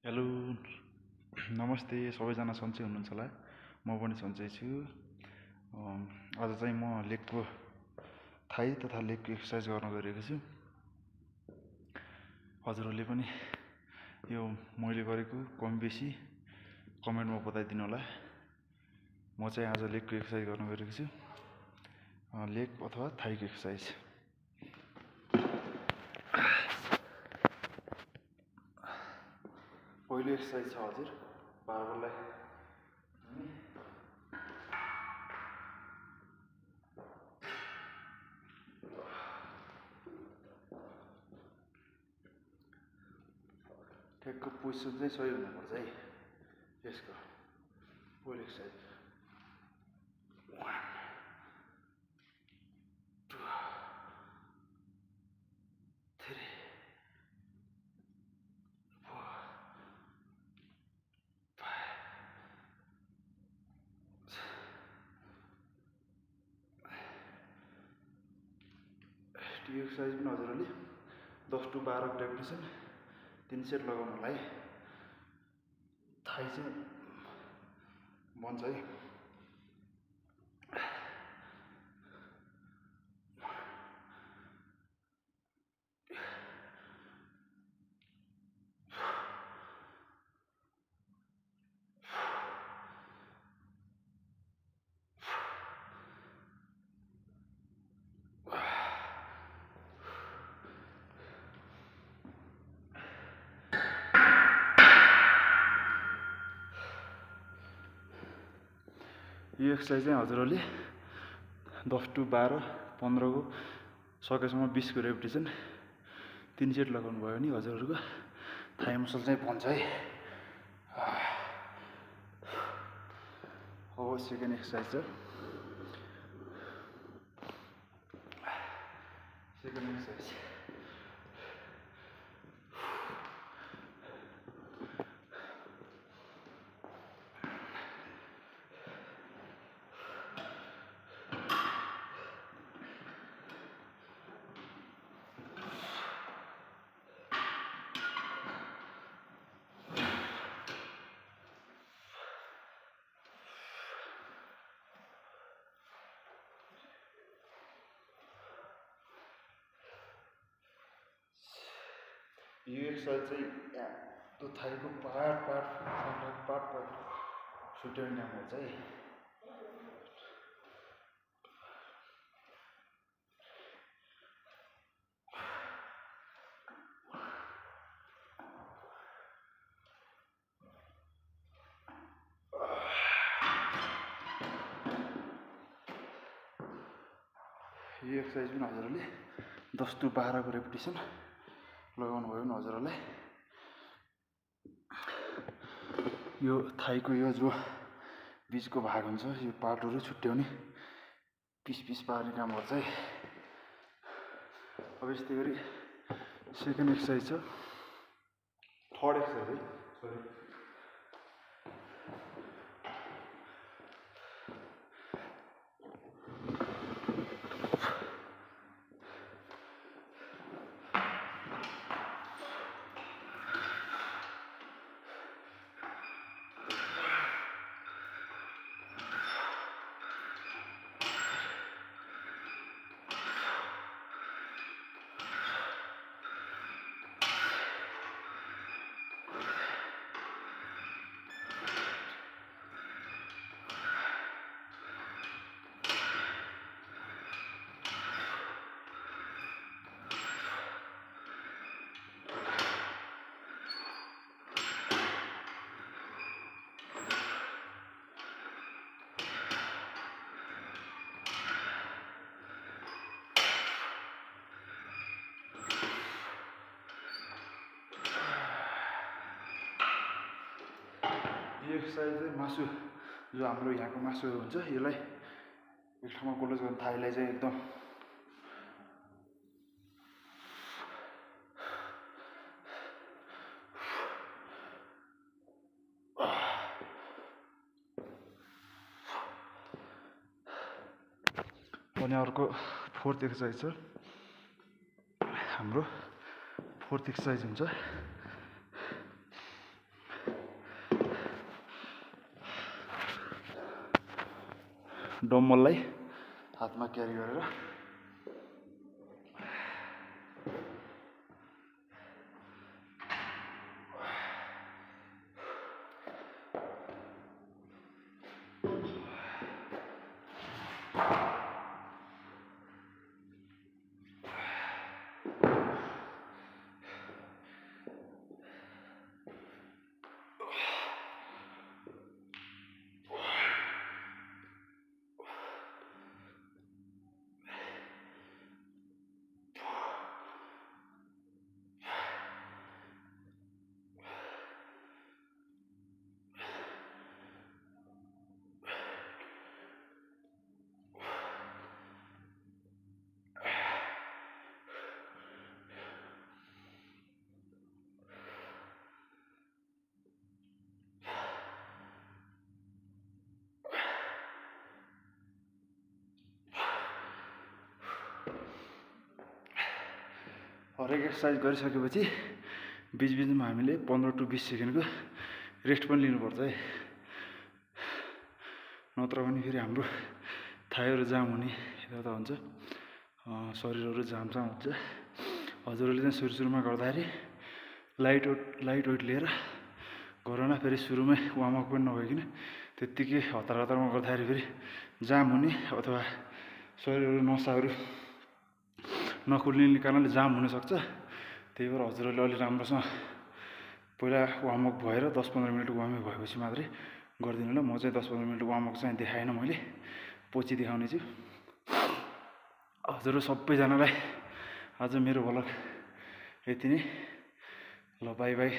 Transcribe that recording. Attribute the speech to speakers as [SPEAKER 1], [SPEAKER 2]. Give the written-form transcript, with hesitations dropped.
[SPEAKER 1] Hello नमस्ते सबैजना सन्चै हुनुहुन्छ होला म पनि सन्चै छु। आज चाहिँ म लेगको थाई तथा लेगको एक्सर्साइज गर्न गइरहेको छु। हजुरहरूले पनि यो मैले गरेको कम बेसी कमेन्टमा बताइदिनु होला। म चाहिँ आज लेगको एक्सर्साइज गर्न गइरहेको छु, लेग अथवा थाईको एक्सर्साइज। पहिलो एक्सर्साइज छ हजुर बारबललाई ठ्याक्क पोजिसन चाहिँ सही हुनुपर्छ है यसको। पहिलो एक्सर्साइज 1 2 3 4 5 यो एक्सर्साइज पनि हजुरहरूले 10 to 12 रेपिटेसन 3 सेट लगाउनु होला है। थाई चाहिँ बन्छ है। यो एक्सर्साइज चाहिँ हजुरहरूले 10 to 12 15 को सकेसम्म 20 को रेपिटेसन 3 सेट लगाउनु भयो भने हजुरहरूको थाई मसल चाहिँ बन्छ है। अब सेकेन्ड एक्सर्साइज छ। सेकेन्ड एक्सर्साइज यो एक्सर्साइज चाहिँ त्यो थाईको पार्ट छुट्याउने काम हुन्छ है। यो एक्सर्साइज पनि हजुरहरूले 10 to 12 को रेपिटेसन लगाउनु भयो भने हजुरहरूलाई यो थाईको यो जो बिचको भाग हुन्छ यो पार्टहरू छुट्याउने पिस पार्ने काम गर्छ है। अब यस्तै गरी सेकेन्ड एक्सर्साइज छ। थर्ड एक्सर्साइज है सरी। यो एक्सर्साइज चाहिँ मासु जो हाम्रो यहाँको मासुहरू हुन्छ यसलाई एक ठाउँमा क्लोज गर्ने थाईलाई चाहिँ एकदम अनि अर्को फोर्थ एक्सर्साइज छ हाम्रो। फोर्थ एक्सर्साइज हुन्छ डम्बललाई हातमा क्यारी गरेर हरेक एक्सर्साइज गरिसकेपछि बिचबिचमा हामीले 15 to 20 सेकेन्डको रेस्ट पनि लिनुपर्छ है, नत्र भने फेरि हाम्रो थाइहरू जाम हुने यता हुन्छ, शरीरहरू जाम हुन्छ। हजुरहरूले चाहिँ सुरुमा गर्दाखेरि लाइट वेट लिएर गरौँ, फेरि सुरुमै वार्मअप पनि नभइकन त्यत्तिकै हतारमा गर्दाखेरि फेरि जाम हुने अथवा शरीरहरू नसाहरू नखुल्ने कारणले जाम हुनसक्छ। त्यही भएर हजुरहरूले अलि राम्रोसँग पहिला वार्मअप भएर 10-15 मिनट वार्मअप भएपछि मात्रै गरिदिनु होला। म चाहिँ 10-15 मिनट वार्मअप चाहिँ देखाएन, मैले पछि देखाउने छु। हजुर सबैजनालाई आज मेरो भ्लग यति नै। ल बाई बाई।